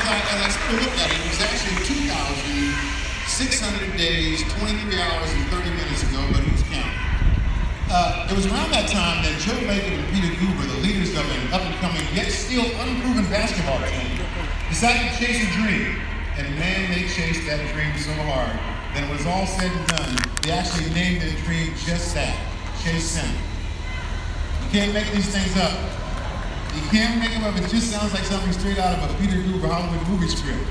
I sort of looked at it, it was actually 2,600 days, 23 hours, and 30 minutes ago, but who's counting? It was around that time that Joe Lacob and Peter Guber, the leaders of an up-and-coming, yet still unproven basketball team, decided to chase a dream. And man, they chased that dream so hard that when it was all said and done, they actually named their dream just that, Chase Center. You can't make these things up. You can't make them up. It just sounds like something straight out of a Peter Guber Hollywood movie script.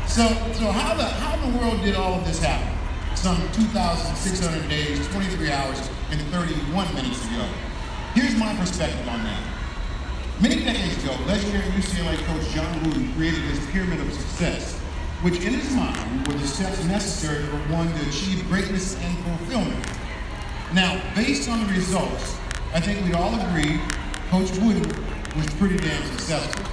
So how in the world did all of this happen? Some 2,600 days, 23 hours, and 31 minutes ago. Here's my perspective on that. Many decades ago, legendary UCLA coach John Wooden created his pyramid of success, which in his mind were the steps necessary for one to achieve greatness and fulfillment. Now, based on the results, I think we all agree Coach Wooden was pretty damn successful.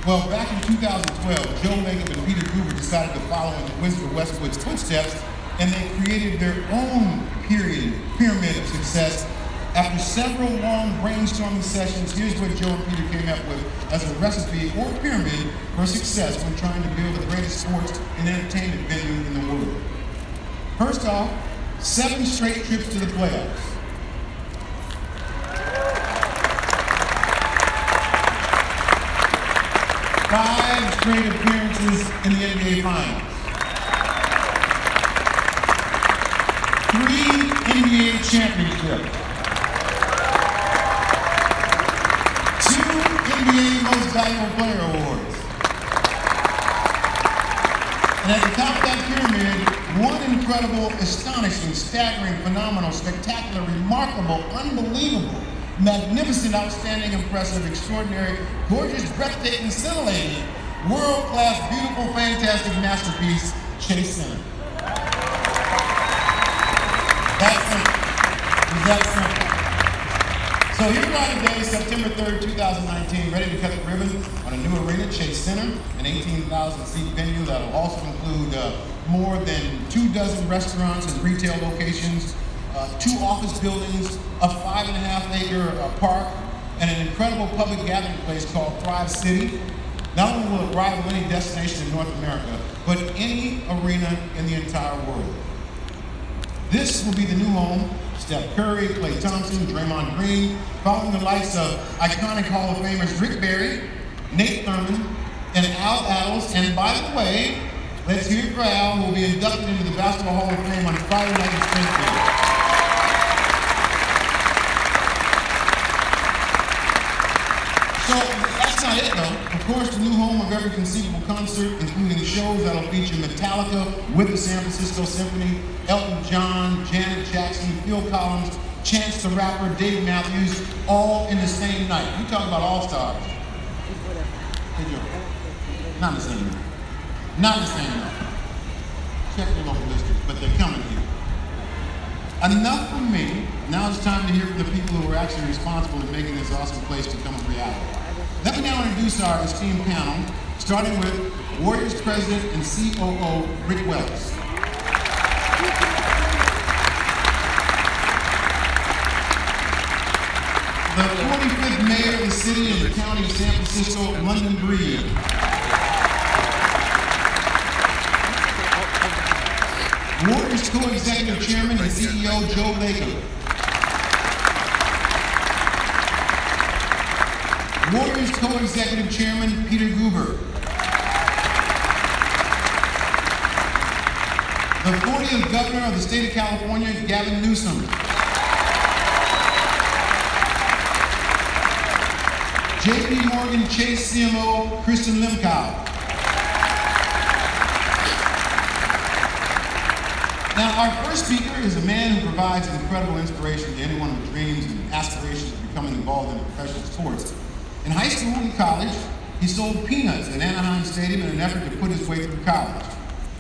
Well, back in 2012, Joe Lacob and Peter Guber decided to follow in Windsor Westwood's footsteps, and they created their own pyramid of success. After several long brainstorming sessions, here's what Joe and Peter came up with as a recipe or pyramid for success when trying to build the greatest sports and entertainment venue in the world. First off, 7 straight trips to the playoffs. 5 straight appearances in the NBA Finals. 3 NBA championships. 2 NBA Most Valuable Player Awards. And at the top of that pyramid, one incredible, astonishing, staggering, phenomenal, spectacular, remarkable, unbelievable, magnificent, outstanding, impressive, extraordinary, gorgeous, breathtaking, scintillating, world-class, beautiful, fantastic masterpiece, Chase Center. That's simple. It's that simple. So here we are today, September 3rd, 2019, ready to cut the ribbon on a new arena, Chase Center, an 18,000-seat venue that will also include more than 24 restaurants and retail locations, 2 office buildings, a 5.5-acre park, and an incredible public gathering place called Thrive City. Not only will it rival any destination in North America, but any arena in the entire world. This will be the new home, Steph Curry, Klay Thompson, Draymond Green, following the likes of iconic Hall of Famers Rick Barry, Nate Thurmond, and Al Attles. And by the way, let's hear it for Al, who will be inducted into the Basketball Hall of Fame on Friday night in Springfield. So that's not it though. Of course, the new home of every conceivable concert, including shows that'll feature Metallica with the San Francisco Symphony, Elton John, Janet Jackson, Phil Collins, Chance the Rapper, Dave Matthews, all in the same night. You talk about all-stars. Hey Joe, not in the same night. Not in the same night. Check the local districts, but they're coming here. Enough from me. Now it's time to hear from the people who are actually responsible in making this awesome place become a reality. Let me now introduce our esteemed panel, starting with Warriors President and COO, Rick Wells. The 45th Mayor of the City and the County of San Francisco, London Breed. Warriors Co-Executive Chairman and CEO, Joe Lacob. Warriors Co-Executive Chairman, Peter Guber. The 40th Governor of the State of California, Gavin Newsom. JP Morgan Chase CMO, Kristin Lemkau. Now, our first speaker is a man who provides incredible inspiration to anyone with dreams and aspirations of becoming involved in professional sports. In high school and college, he sold peanuts at Anaheim Stadium in an effort to put his way through college.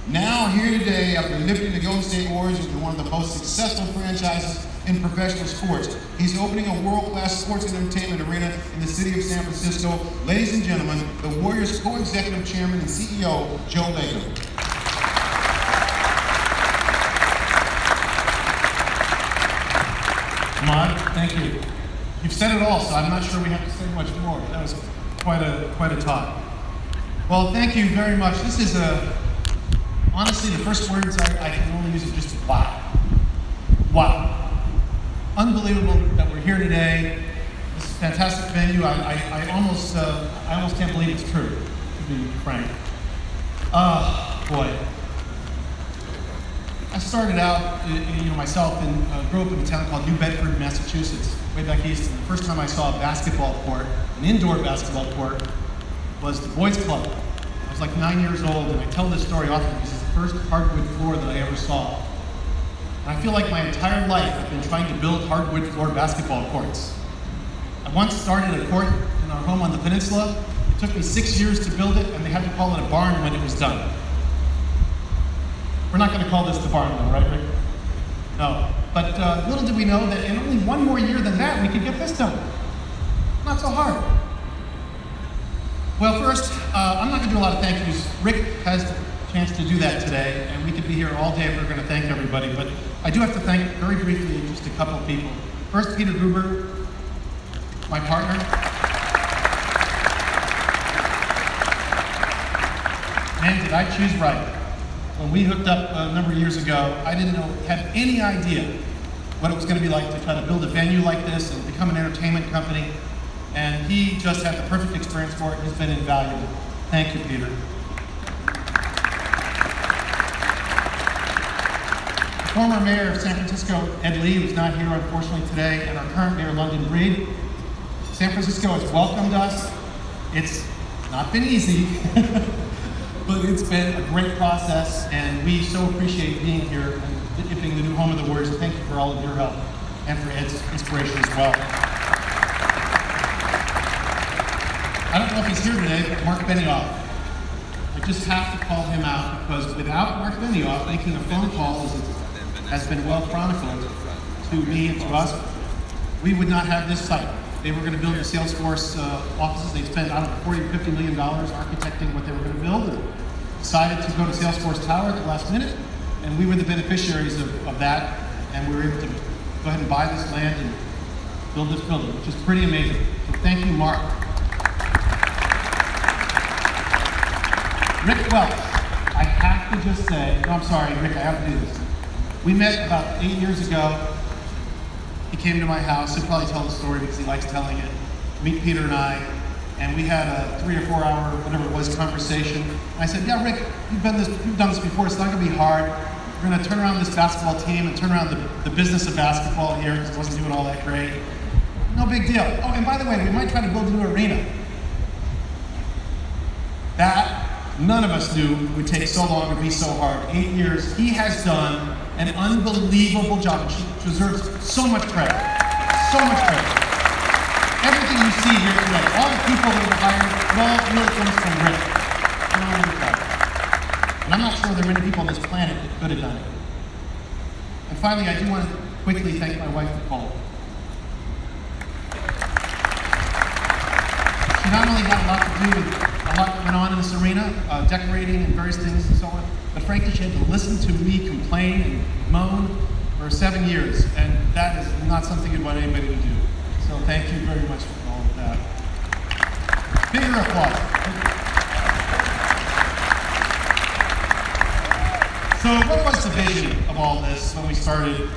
Now, here today, after lifting the Golden State Warriors into one of the most successful franchises in professional sports, he's opening a world-class sports and entertainment arena in the city of San Francisco. Ladies and gentlemen, the Warriors Co-Executive Chairman and CEO, Joe Lacob. Ahmad, thank you. You've said it all, so I'm not sure we have to say much more. That was quite a talk. Well, thank you very much. This is honestly, the first words I can only use is just wow. Wow. Unbelievable that we're here today. This is a fantastic venue. I almost can't believe it's true, to be frank. Boy. I started out, myself, and grew up in a town called New Bedford, Massachusetts, way back east. And the first time I saw a basketball court, an indoor basketball court, was the boys' club. I was like 9 years old, and I tell this story often because it's the first hardwood floor that I ever saw. And I feel like my entire life I've been trying to build hardwood floor basketball courts. I once started a court in our home on the peninsula. It took me 6 years to build it, and they had to call it a barn when it was done. We're not going to call this the barn though, right, Rick? No. But little did we know that in only one more year than that, we could get this done. Not so hard. Well, first, I'm not going to do a lot of thank yous. Rick has the chance to do that today, and we could be here all day if we're going to thank everybody. But I do have to thank, very briefly, just a couple of people. First, Peter Guber, my partner. Man, did I choose right. When we hooked up a number of years ago, I didn't have any idea what it was going to be like to try to build a venue like this and become an entertainment company. And he just had the perfect experience for it. He's been invaluable. Thank you, Peter. The former mayor of San Francisco, Ed Lee, who's not here unfortunately today, and our current mayor, London Breed. San Francisco has welcomed us. It's not been easy. But it's been a great process, and we so appreciate being here and being the new home of the Warriors. Thank you for all of your help and for Ed's inspiration as well. I don't know if he's here today, but Mark Benioff. I just have to call him out because without Mark Benioff making a phone call, as it has been well chronicled to me and to us, we would not have this site. They were going to build the Salesforce offices. They spent, I don't know, $40 to $50 million architecting what they were going to build, and decided to go to Salesforce Tower at the last minute, and we were the beneficiaries of that, and we were able to go ahead and buy this land and build this building, which is pretty amazing. So thank you, Mark. Rick Welch, I have to just say, no, I'm sorry, Rick, I have to do this. We met about 8 years ago. He came to my house. He'll probably tell the story because he likes telling it. Meet Peter and I, and we had a 3 or 4 hour, whatever it was, conversation. And I said, yeah, Rick, you've done this before. It's not going to be hard. We're going to turn around this basketball team and turn around the business of basketball here because it wasn't doing all that great. No big deal. Oh, and by the way, we might try to build a new arena. That none of us knew would take so long and be so hard. 8 years. He has done an unbelievable job. She deserves so much credit. So much credit. Everything you see here today, all the people that were hired, it all really comes from Rick. And I'm not sure there are many people on this planet that could have done it. And finally, I do want to quickly thank my wife, Nicole. She not only had a lot to do with a lot that went on in this arena, decorating and various things and so on, but frankly, she had to listen to me complain and moan for 7 years, and that is not something you'd want anybody to do. So thank you very much for all of that. Bigger applause. So what was the vision of all this when we started?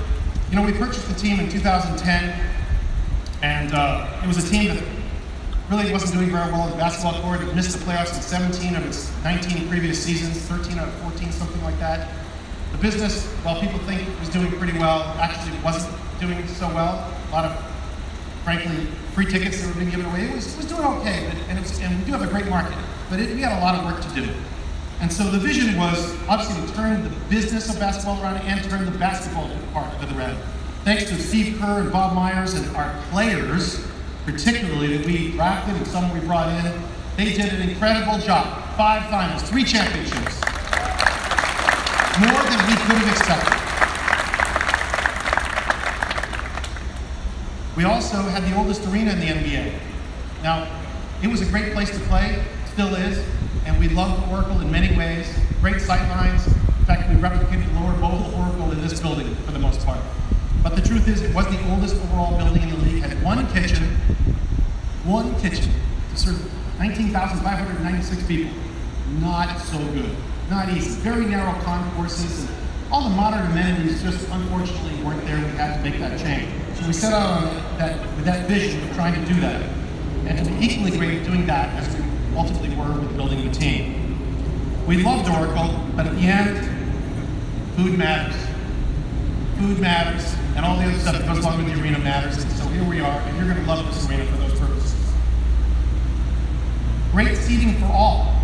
We purchased the team in 2010, and it was a team that really wasn't doing very well in the basketball court. It missed the playoffs in 17 of its 19 previous seasons, 13 out of 14, something like that. The business, while people think it was doing pretty well, actually wasn't doing so well. A lot of, frankly, free tickets that were being given away. It was doing okay, and we do have a great market, but we had a lot of work to do. And so the vision was, obviously, to turn the business of basketball around and turn the basketball part of it around. Thanks to Steve Kerr and Bob Myers and our players, particularly that we drafted and some we brought in, they did an incredible job. 5 finals, 3 championships. More than we could have expected. We also had the oldest arena in the NBA. Now, it was a great place to play, still is, and we love Oracle in many ways. Great sightlines. In fact, we replicated Lower Bowl Oracle in this building for the most part. But the truth is, it was the oldest overall building in the league. Had one kitchen to serve 19,596 people. not so good. Not easy. Very narrow concourses, and all the modern amenities just unfortunately weren't there. We had to make that change. So we set out on with that vision of trying to do that, and to be equally great at doing that as we ultimately were with building the team. We loved Oracle, but at the end, food matters. Food matters, and all the other stuff that goes along with the arena matters. And so here we are, and you're going to love this arena for those purposes. Great seating for all.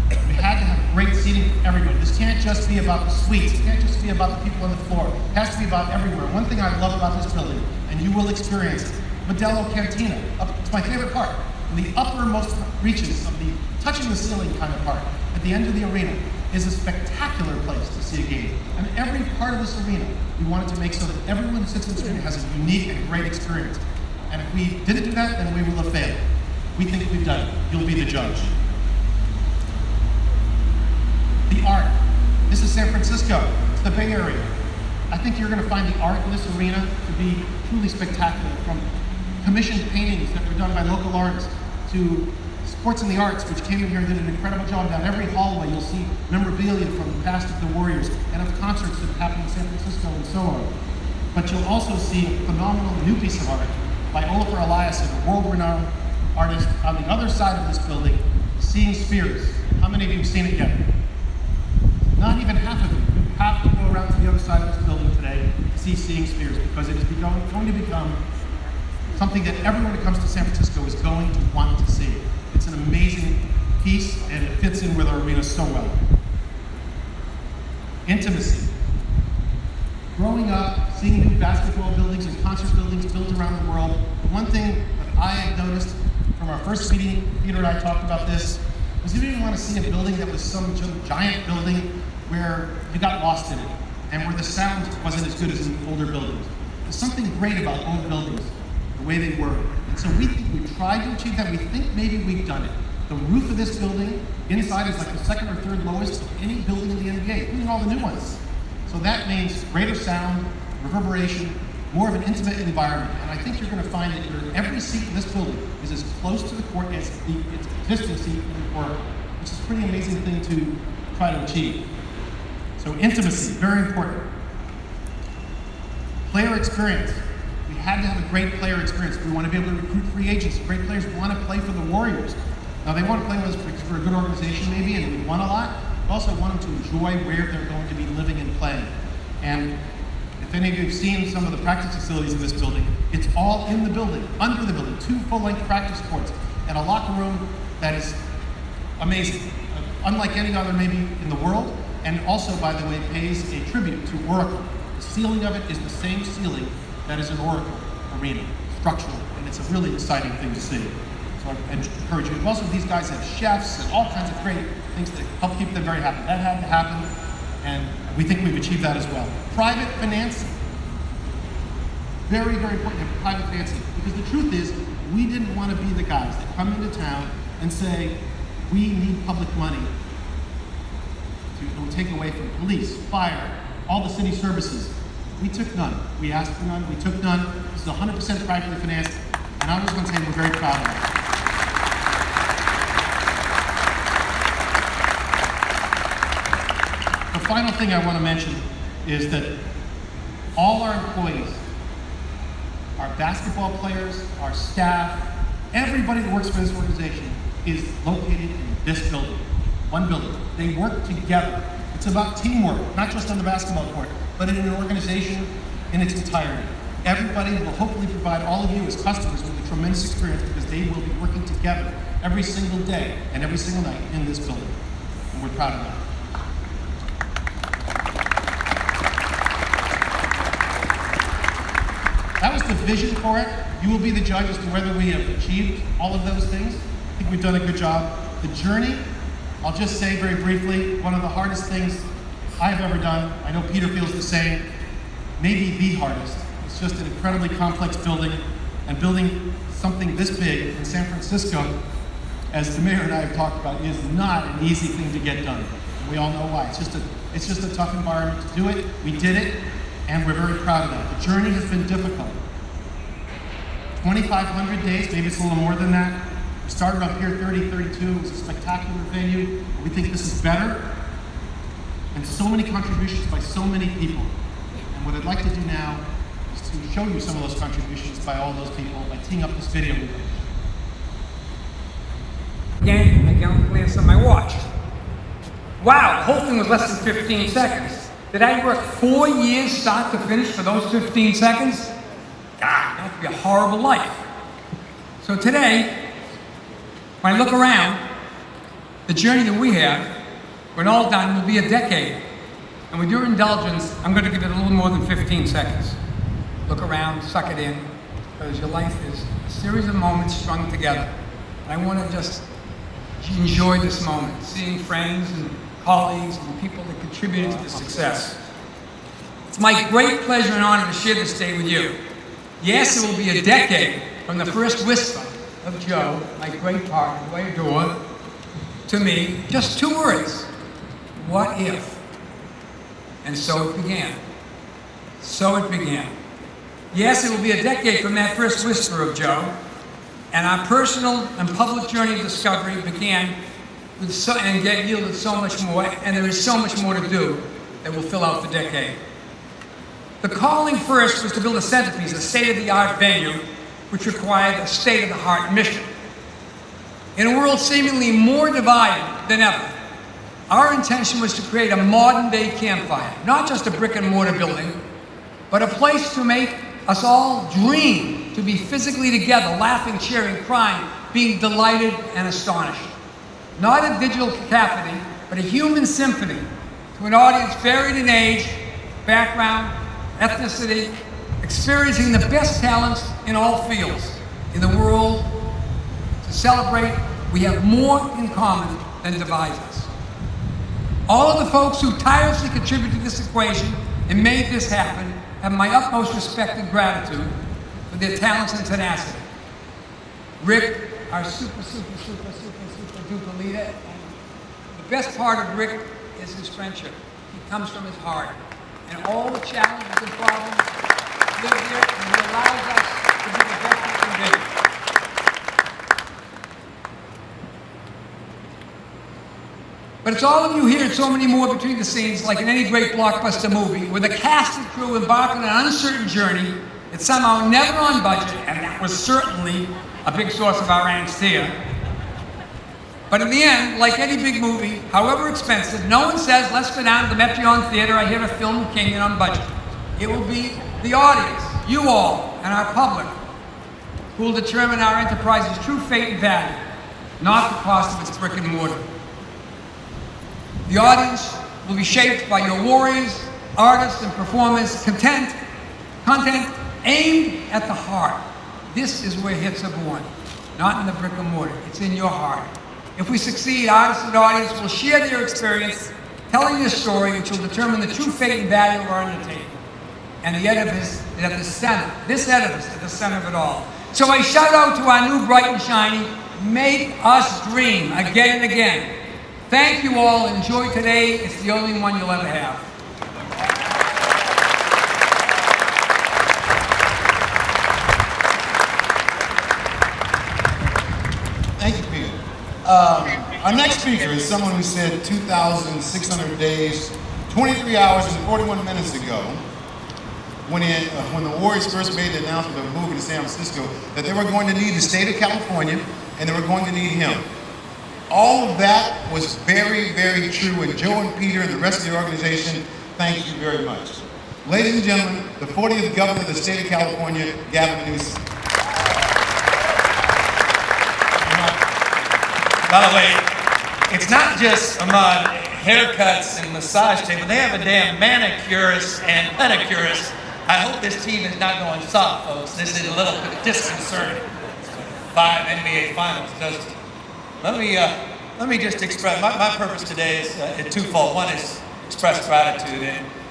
We had to have great seating for everyone. This can't just be about the suites. It can't just be about the people on the floor. It has to be about everywhere. One thing I love about this building, and you will experience it, Modelo Cantina. It's my favorite part. In the uppermost reaches of the touching the ceiling kind of part, at the end of the arena, is a spectacular place to see a game. And every part of this arena, we wanted to make so that everyone who sits in this arena has a unique and great experience. And if we didn't do that, then we will have failed. We think we've done it. You'll be the judge. The art. This is San Francisco. It's the Bay Area. I think you're going to find the art in this arena to be truly spectacular, from commissioned paintings that were done by local artists to Sports and the Arts, which came in here and did an incredible job. Down every hallway, you'll see memorabilia from the past of the Warriors and of concerts that happened in San Francisco and so on. But you'll also see a phenomenal new piece of art by Olafur Eliasson, a world-renowned artist on the other side of this building, Seeing Spheres. How many of you have seen it yet? Not even half of you. You have to go around to the other side of this building today to see Seeing Spheres, because it is going to become something that everyone who comes to San Francisco is going to want to see. It's an amazing piece, and it fits in with our arena so well. Intimacy. Growing up, seeing new basketball buildings and concert buildings built around the world, the one thing that I had noticed from our first meeting, Peter and I talked about this, was you didn't want to see a building that was some giant building where you got lost in it, and where the sound wasn't as good as in older buildings. There's something great about old buildings, the way they were. And so we think we've tried to achieve that. We think maybe we've done it. The roof of this building, inside, is like the second or third lowest of any building in the NBA, including all the new ones. So that means greater sound, reverberation, more of an intimate environment. And I think you're going to find that every seat in this building is as close to the court as its existing seat in the court, which is a pretty amazing thing to try to achieve. So intimacy, very important. Player experience. We had to have a great player experience. We want to be able to recruit free agents. Great players want to play for the Warriors. Now, they want to play with us because we're a good organization maybe, and we won a lot. We also want them to enjoy where they're going to be living and playing. And if any of you have seen some of the practice facilities in this building, it's all in the building, under the building, 2 full-length practice courts, and a locker room that is amazing, unlike any other maybe in the world, and also, by the way, pays a tribute to Oracle. The ceiling of it is the same ceiling that is an Oracle arena, structurally, and it's a really exciting thing to see. So I encourage you. Also, these guys have chefs and all kinds of great things that help keep them very happy. That had to happen, and we think we've achieved that as well. Private financing. Very, very important to have private financing, because the truth is, we didn't want to be the guys that come into town and say, we need public money to take away from police, fire, all the city services. We took none. We asked for none. We took none. This is 100% privately financed, and I was going to say we're very proud of that. The final thing I want to mention is that all our employees, our basketball players, our staff, everybody that works for this organization is located in this building, one building. They work together. It's about teamwork, not just on the basketball court, but in an organization in its entirety. Everybody will hopefully provide all of you as customers with a tremendous experience, because they will be working together every single day and every single night in this building. And we're proud of that. That was the vision for it. You will be the judge as to whether we have achieved all of those things. I think we've done a good job. The journey, I'll just say very briefly, one of the hardest things I've ever done, I know Peter feels the same, maybe the hardest. It's just an incredibly complex building, and building something this big in San Francisco, as the mayor and I have talked about, is not an easy thing to get done. We all know why. It's just a tough environment to do it. We did it, and we're very proud of that. The journey has been difficult. 2,500 days, maybe it's a little more than that, We started on Pier 30, 32. It was a spectacular venue. We think this is better. And so many contributions by so many people. And what I'd like to do now is to show you some of those contributions by all those people by teeing up this video with them. Again, I can't glance at my watch. Wow, the whole thing was less than 15 seconds. Did I work 4 years start to finish for those 15 seconds? God, that would be a horrible life. So today, when I look around, the journey that we have, when all done, will be a decade. And with your indulgence, I'm going to give it a little more than 15 seconds. Look around, suck it in, because your life is a series of moments strung together. And I want to just enjoy this moment, seeing friends and colleagues and people that contributed to the success. It's my great pleasure and honor to share this day with you. Yes, it will be a decade from the first whisper of Joe, my great partner, who I adore, to me, just 2 words: what if? And so it began. So it began. Yes, it will be a decade from that first whisper of Joe, and our personal and public journey of discovery began with yielded so much more, and there is so much more to do that will fill out the decade. The calling first was to build a centerpiece, a state-of-the-art venue, which required a state-of-the-heart mission. In a world seemingly more divided than ever, our intention was to create a modern-day campfire, not just a brick-and-mortar building, but a place to make us all dream to be physically together, laughing, cheering, crying, being delighted and astonished. Not a digital cacophony, but a human symphony to an audience varied in age, background, ethnicity, experiencing the best talents in all fields in the world. To celebrate, we have more in common than divides us. All of the folks who tirelessly contributed to this equation and made this happen have my utmost respect and gratitude for their talents and tenacity. Rick, our super duper leader, and the best part of Rick is his friendship. He comes from his heart. And all the challenges and problems live here, and he allows us to be the best we can be. But it's all of you here and so many more between the scenes, like in any great blockbuster movie, with a cast and crew embark on an uncertain journey that's somehow never on budget, and that was certainly a big source of our angst here. But in the end, like any big movie, however expensive, no one says, let's go down to the Metron Theater, I hear a film came in on budget. It will be the audience, you all, and our public, who will determine our enterprise's true fate and value, not the cost of its brick and mortar. The audience will be shaped by your warriors, artists, and performers, content aimed at the heart. This is where hits are born, not in the brick and mortar, it's in your heart. If we succeed, artists and audience will share their experience, telling this story, which will determine the true fate and value of our undertaking. And the edifice is at the center, this edifice at the center of it all. So I shout out to our new bright and shiny, make us dream again and again. Thank you all, enjoy today, it's the only one you'll ever have. Thank you, Peter. Our next speaker is someone who said 2,600 days, 23 hours and 41 minutes ago, when the Warriors first made the announcement of moving to San Francisco, that they were going to need the state of California and they were going to need him. All of that was very, very true, and Joe and Peter and the rest of the organization, thank you very much. Ladies and gentlemen, the 40th Governor of the state of California, Gavin Newsom. By the way, it's not just Ahmad haircuts and massage table. They have a damn manicurist and pedicurist. I hope this team is not going soft, folks. This is a little bit disconcerting. 5 NBA Finals, doesn't it? Let me just express, my purpose today is twofold. One is express gratitude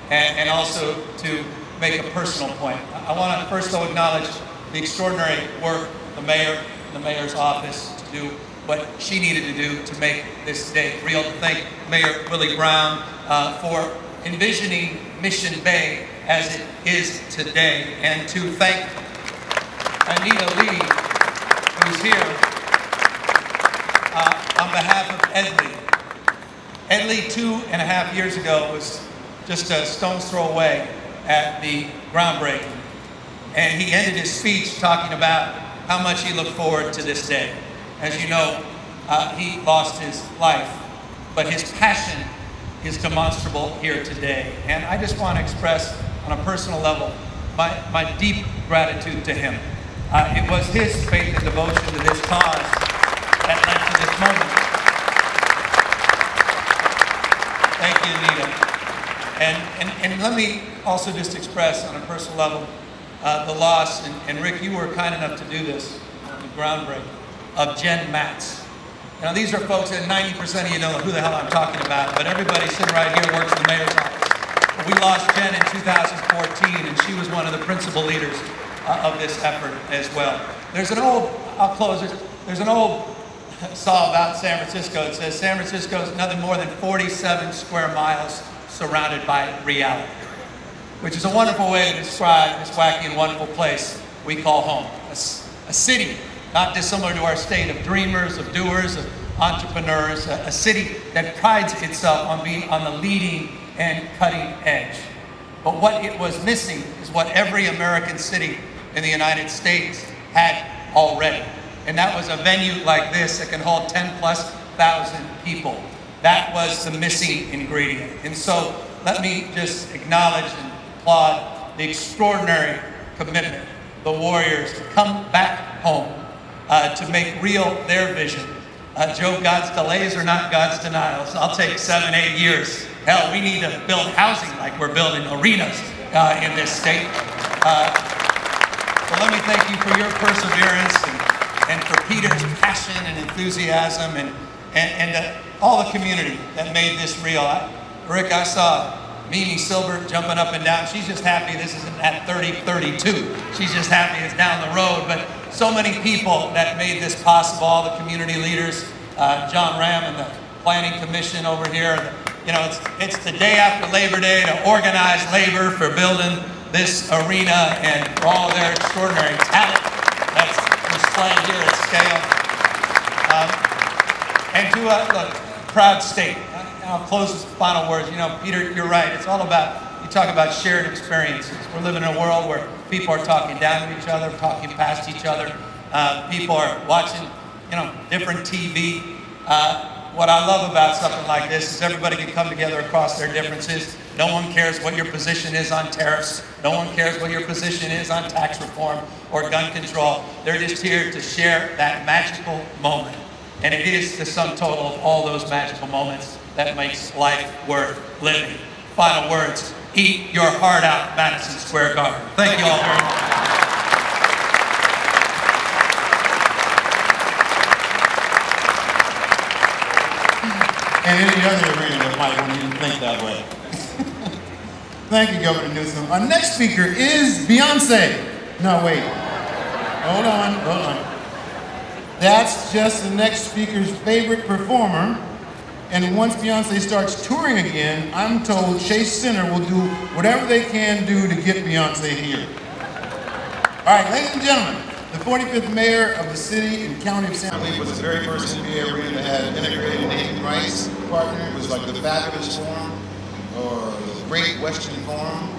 and also to make a personal point. I want to first though acknowledge the extraordinary work the mayor and the mayor's office to do what she needed to do to make this day real. To thank Mayor Willie Brown for envisioning Mission Bay as it is today, and to thank Anita Lee, who's here, on behalf of Edley. Edley, 2.5 years ago, was just a stone's throw away at the groundbreaking. And he ended his speech talking about how much he looked forward to this day. As you know, he lost his life, but his passion is demonstrable here today. And I just want to express on a personal level my deep gratitude to him. It was his faith and devotion to this cause that led to this moment. Thank you, Anita. And let me also just express on a personal level the loss, and Rick, you were kind enough to do this on the groundbreaking, of Jen Matz. Now these are folks that 90% of you know who the hell I'm talking about, but everybody sitting right here works in the mayor's office. We lost Jen in 2014, and she was one of the principal leaders of this effort as well. There's an old, I'll close it, there's an old saw about San Francisco. It says San Francisco is nothing more than 47 square miles surrounded by reality, which is a wonderful way to describe this wacky and wonderful place we call home. A city not dissimilar to our state of dreamers, of doers, of entrepreneurs, a city that prides itself on being on the leading and cutting edge. But what it was missing is what every American city in the United States had already. And that was a venue like this that can hold 10,000+ people. That was the missing ingredient. And so let me just acknowledge and applaud the extraordinary commitment of the Warriors to come back home, to make real their vision. Joe, God's delays are not God's denials. I'll take 7-8 years. Hell, we need to build housing like we're building arenas in this state. So let me thank you for your perseverance and for Peter's passion and enthusiasm and all the community that made this real. Rick, I saw Mimi Silver jumping up and down. She's just happy this isn't at 30-32. She's just happy it's down the road. But so many people that made this possible, all the community leaders, John Ram and the Planning Commission over here. You know, it's the day after Labor Day to organize labor for building this arena and for all their extraordinary talent that's displayed here at scale. And to look, proud state. I'll close with final words. You know, Peter, you're right. It's all about, you talk about shared experiences. We're living in a world where people are talking down to each other, talking past each other. People are watching, you know, different TV. What I love about something like this is everybody can come together across their differences. No one cares what your position is on tariffs. No one cares what your position is on tax reform or gun control. They're just here to share that magical moment. And it is the sum total of all those magical moments that makes life worth living. Final words, eat your heart out, Madison Square Garden. Thank you all very much. And any other arena that might want you to think that way. Thank you, Governor Newsom. Our next speaker is Beyonce. No, wait. Hold on. That's just the next speaker's favorite performer. And once Beyonce starts touring again, I'm told Chase Center will do whatever they can do to get Beyonce here. All right, ladies and gentlemen, the 45th mayor of the city and county of San Francisco was the very first NBA arena that had an integrated naming rights partner. It was like the Fabulous Forum or the Great Western Forum.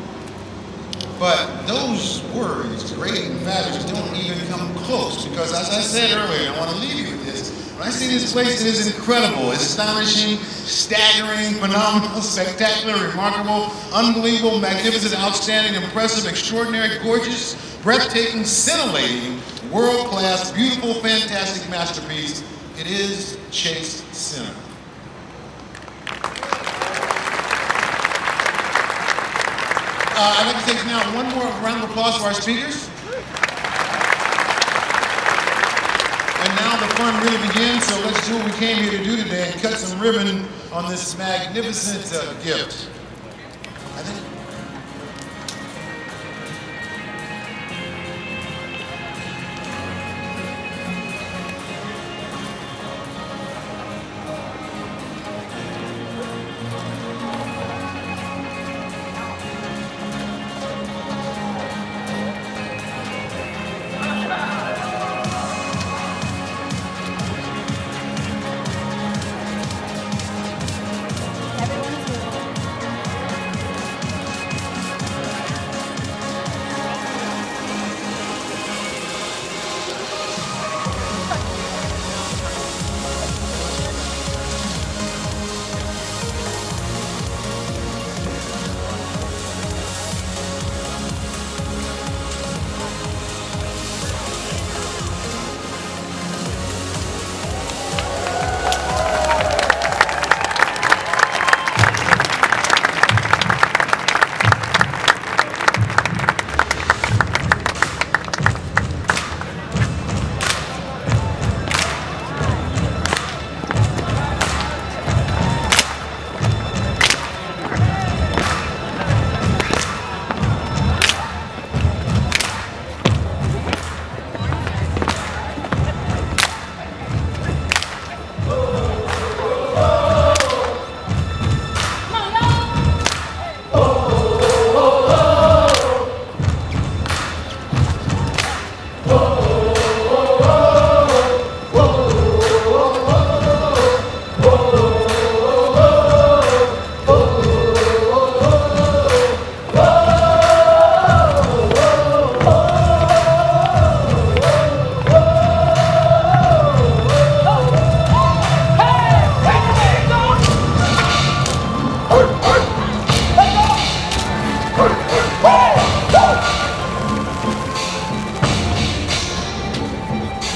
But those words, great and fabulous, don't even come close because, as I said earlier, I want to leave you with this. When I see this place, it is incredible, astonishing, staggering, phenomenal, spectacular, remarkable, unbelievable, magnificent, outstanding, impressive, extraordinary, gorgeous, breathtaking, scintillating, world-class, beautiful, fantastic masterpiece. It is Chase Center. I'd like to take now one more round of applause for our speakers. And now the fun really begins, so let's do what we came here to do today and cut some ribbon on this magnificent gift. I think.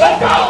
Let's go!